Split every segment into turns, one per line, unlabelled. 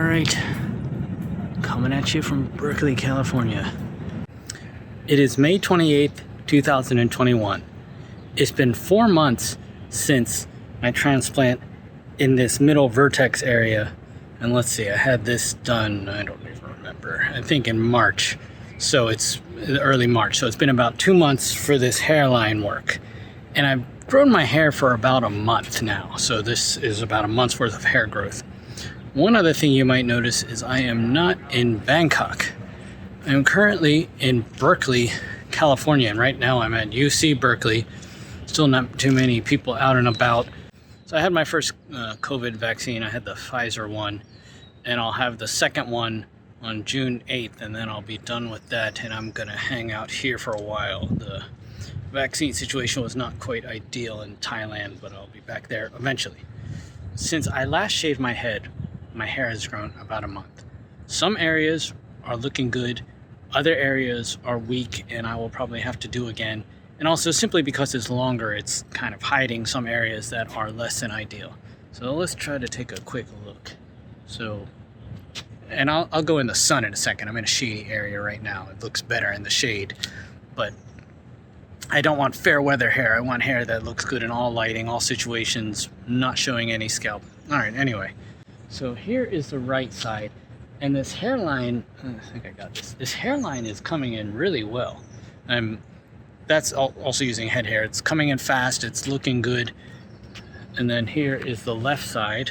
Alright, coming at you from Berkeley, California. It is May 28th, 2021. It's been 4 months since my transplant in this middle vertex area. And let's see, I had this done, I don't even remember, I think in March. So it's early March. So it's been about 2 months for this hairline work. And I've grown my hair for about a month now. So this is about a month's worth of hair growth. One other thing you might notice is I am not in Bangkok. I'm currently in Berkeley, California, and right now I'm at UC Berkeley. Still not too many people out and about. So I had my first COVID vaccine. I had the Pfizer one, and I'll have the second one on June 8th, and then I'll be done with that, and I'm gonna hang out here for a while. The vaccine situation was not quite ideal in Thailand, but I'll be back there eventually. Since I last shaved my head, my hair has grown about a month. Some areas are looking good, other areas are weak, and I will probably have to do again. And also simply because it's longer, it's kind of hiding some areas that are less than ideal. So let's try to take a quick look. So, and I'll go in the sun in a second. I'm in a shady area right now. It looks better in the shade, but I don't want fair weather hair. I want hair that looks good in all lighting, all situations, not showing any scalp. All right, anyway. So here is the right side, and this hairline, I think I got this. This hairline is coming in really well. That's also using head hair. It's coming in fast, it's looking good. And then here is the left side.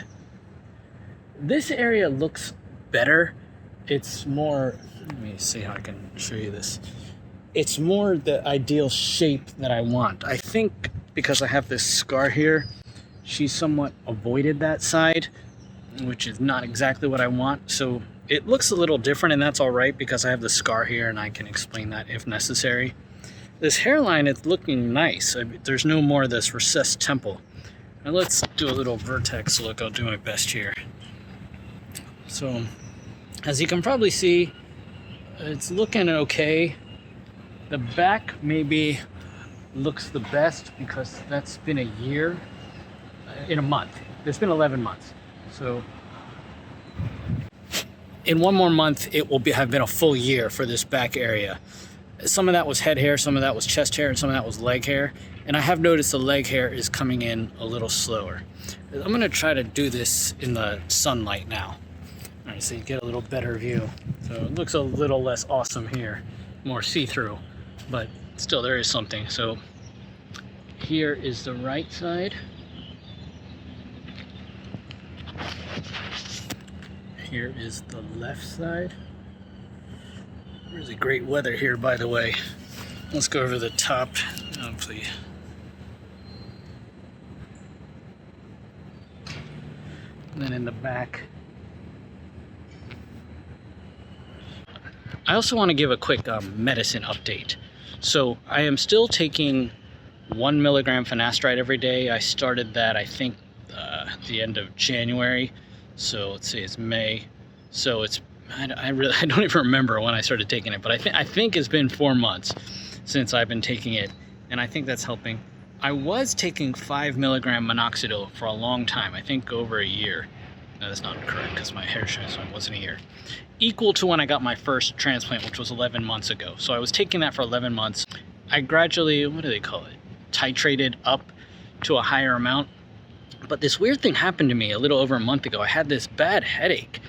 This area looks better. It's more, let me see how I can show you this. It's more the ideal shape that I want. I think because I have this scar here, she somewhat avoided that side, which is not exactly what I want. So it looks a little different, and that's all right because I have the scar here and I can explain that if necessary. This hairline is looking nice. There's no more of this recessed temple. Now let's do a little vertex look. I'll do my best here. So as you can probably see, it's looking okay. The back maybe looks the best because that's been a year in a month. It's been 11 months. So in one more month, it will have been a full year for this back area. Some of that was head hair, some of that was chest hair, and some of that was leg hair. And I have noticed the leg hair is coming in a little slower. I'm gonna try to do this in the sunlight now. All right, so you get a little better view. So it looks a little less awesome here, more see-through, but still there is something. So here is the right side. Here is the left side. Really great weather here, by the way. Let's go over the top. Hopefully. And then in the back. I also want to give a quick medicine update. So I am still taking 1 milligram finasteride every day. I started that, I think, at the end of January. So let's see, it's May. So it's, I don't even remember when I started taking it, but I think it's been 4 months since I've been taking it, and I think that's helping. I was taking 5 milligram minoxidil for a long time, I think over a year. No, that's not correct because my hair transplant wasn't a year. Equal to when I got my first transplant, which was 11 months ago. So I was taking that for 11 months. I gradually, what do they call it? Titrated up to a higher amount. But this weird thing happened to me a little over a month ago. I had this bad headache,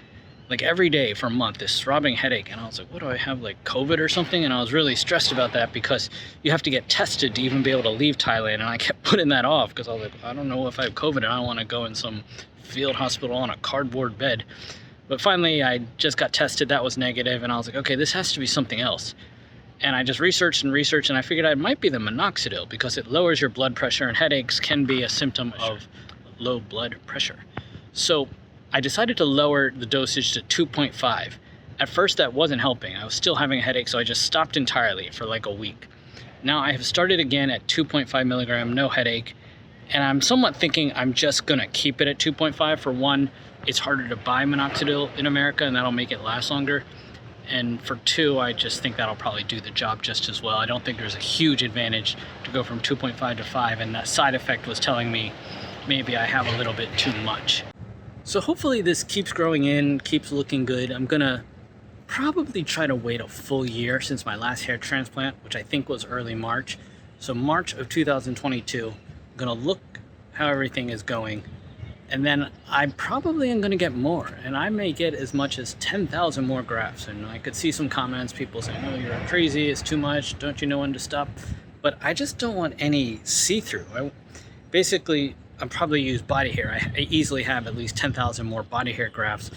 like every day for a month, this throbbing headache. And I was like, what do I have, like COVID or something? And I was really stressed about that because you have to get tested to even be able to leave Thailand. And I kept putting that off because I was like, I don't know if I have COVID and I don't want to go in some field hospital on a cardboard bed. But finally, I just got tested. That was negative. And I was like, okay, this has to be something else. And I just researched, and I figured it might be the minoxidil because it lowers your blood pressure, and headaches can be a symptom of low blood pressure. So I decided to lower the dosage to 2.5. At first that wasn't helping. I was still having a headache, so I just stopped entirely for like a week. Now I have started again at 2.5 milligram, no headache, and I'm somewhat thinking I'm just gonna keep it at 2.5. For one, it's harder to buy minoxidil in America, and that'll make it last longer. And for two, I just think that'll probably do the job just as well. I don't think there's a huge advantage to go from 2.5 to 5, and that side effect was telling me maybe I have a little bit too much. So hopefully this keeps growing in, keeps looking good. I'm gonna probably try to wait a full year since my last hair transplant, which I think was early March. So March of 2022, I'm gonna look how everything is going. And then I probably am gonna get more, and I may get as much as 10,000 more grafts. And I could see some comments, people saying, oh, you're crazy, it's too much, don't you know when to stop? But I just don't want any see-through. Basically, I'll probably use body hair. I easily have at least 10,000 more body hair grafts,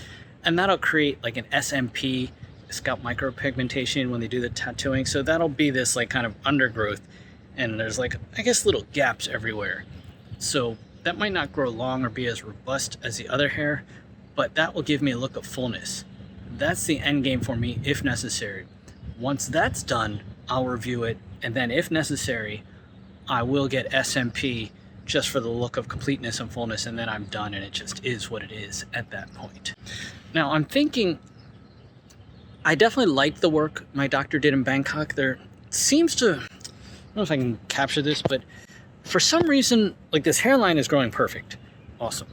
and that'll create like an SMP, scalp micropigmentation, when they do the tattooing. So that'll be this like kind of undergrowth, and there's like, I guess, little gaps everywhere. So that might not grow long or be as robust as the other hair, but that will give me a look of fullness. That's the end game for me if necessary. Once that's done, I'll review it, and then if necessary, I will get SMP just for the look of completeness and fullness, and then I'm done, and it just is what it is at that point. Now I'm thinking, I definitely like the work my doctor did in Bangkok. There seems to, I don't know if I can capture this, but for some reason, like, this hairline is growing perfect. Awesome.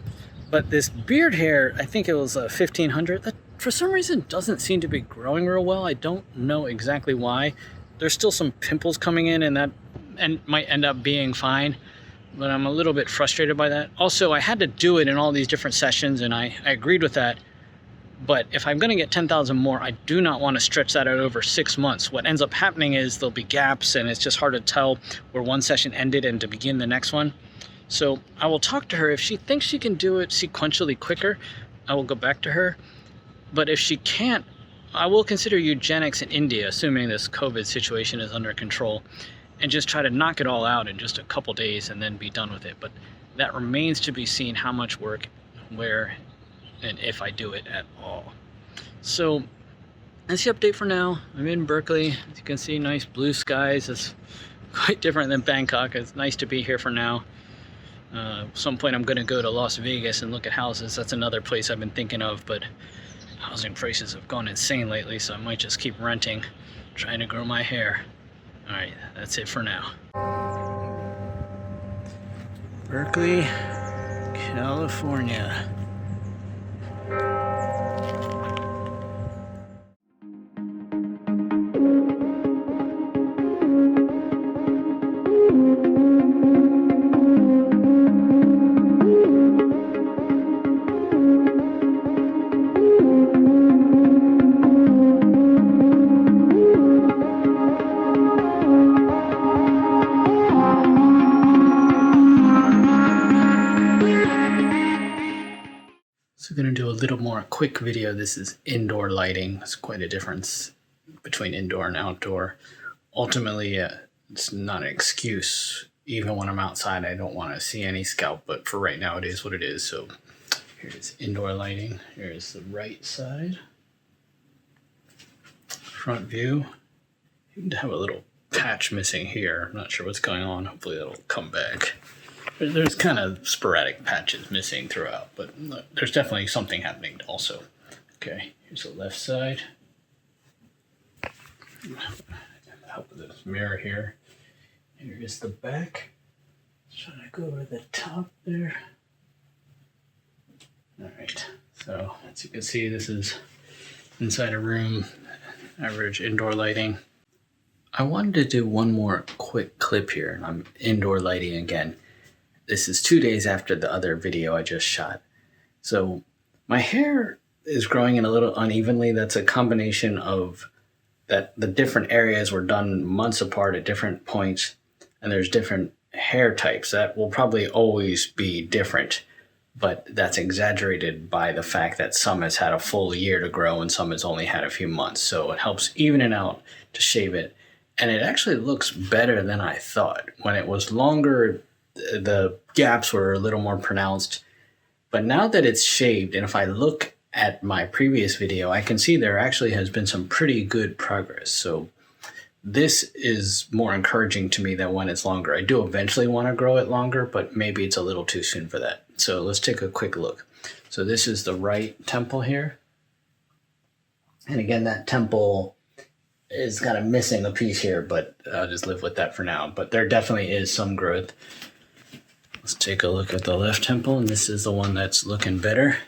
But this beard hair, I think it was 1500, that for some reason doesn't seem to be growing real well. I don't know exactly why. There's still some pimples coming in, and that might end up being fine, but I'm a little bit frustrated by that. Also, I had to do it in all these different sessions, and I agreed with that. But if I'm going to get 10,000 more, I do not want to stretch that out over 6 months. What ends up happening is there'll be gaps, and it's just hard to tell where one session ended and to begin the next one. So I will talk to her. If she thinks she can do it sequentially quicker, I will go back to her. But if she can't, I will consider eugenics in India, assuming this COVID situation is under control, and just try to knock it all out in just a couple days and then be done with it. But that remains to be seen, how much work, where, and if I do it at all. So that's the update for now. I'm in Berkeley. As you can see, nice blue skies. It's quite different than Bangkok. It's nice to be here for now. At some point I'm going to go to Las Vegas and look at houses. That's another place I've been thinking of, but housing prices have gone insane lately, so I might just keep renting, trying to grow my hair. Alright, that's it for now. Berkeley, California. So I'm going to do a little more quick video. This is indoor lighting. It's quite a difference between indoor and outdoor. Ultimately, it's not an excuse. Even when I'm outside, I don't want to see any scalp, but for right now, it is what it is. So here's indoor lighting. Here's the right side. Front view. You have a little patch missing here. I'm not sure what's going on. Hopefully that'll come back. There's kind of sporadic patches missing throughout, but there's definitely something happening also. Okay, here's the left side. Help with this mirror here. Here is the back. Just trying to go over the top there. All right, so as you can see, this is inside a room, average indoor lighting. I wanted to do one more quick clip here, and I'm indoor lighting again. This is 2 days after the other video I just shot. So my hair is growing in a little unevenly. That's a combination of that the different areas were done months apart at different points, and there's different hair types that will probably always be different, but that's exaggerated by the fact that some has had a full year to grow and some has only had a few months. So it helps even it out to shave it. And it actually looks better than I thought. When it was longer, the gaps were a little more pronounced, but now that it's shaved, and if I look at my previous video, I can see there actually has been some pretty good progress. So this is more encouraging to me than when it's longer. I do eventually want to grow it longer, but maybe it's a little too soon for that. So let's take a quick look. So this is the right temple here. And again, that temple is kind of missing a piece here, but I'll just live with that for now. But there definitely is some growth. Let's take a look at the left temple, and this is the one that's looking better.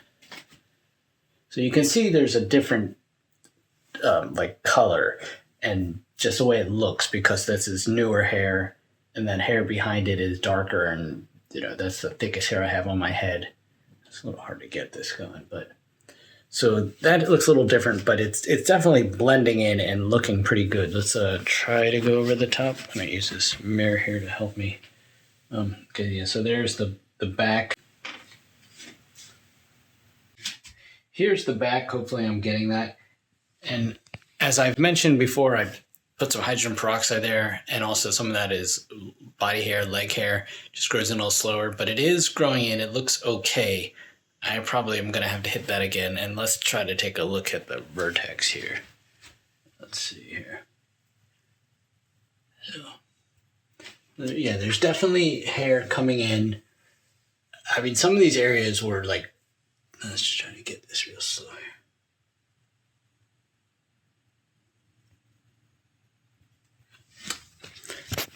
So you can see there's a different like color and just the way it looks, because this is newer hair, and then hair behind it is darker, and that's the thickest hair I have on my head. It's a little hard to get this going, but so that looks a little different, but it's definitely blending in and looking pretty good. Let's try to go over the top. I'm gonna use this mirror here to help me. Okay, yeah, so there's the back. Here's the back. Hopefully I'm getting that. And as I've mentioned before, I've put some hydrogen peroxide there, and also some of that is body hair, leg hair, just grows in a little slower, but it is growing in. It looks okay. I probably am going to have to hit that again, and let's try to take a look at the vertex here. Let's see here. So, yeah, there's definitely hair coming in. I mean, some of these areas were like, let's try to get this real slow here.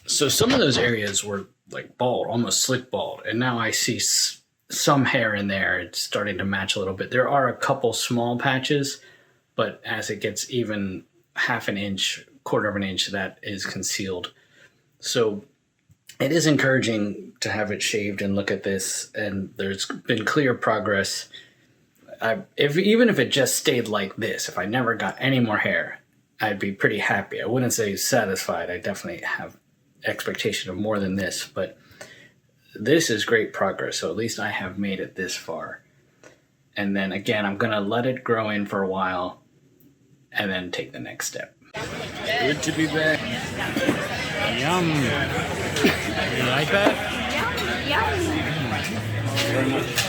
So some of those areas were like bald, almost slick bald, and now I see some hair in there. It's starting to match a little bit. There are a couple small patches, but as it gets even half an inch, quarter of an inch, that is concealed. So it is encouraging to have it shaved and look at this, and there's been clear progress. Even if it just stayed like this, if I never got any more hair, I'd be pretty happy. I wouldn't say satisfied. I definitely have expectation of more than this, but this is great progress. So at least I have made it this far. And then again, I'm going to let it grow in for a while and then take the next step. Good to be back. Yum. You like that?
Yum.
Thank you very much.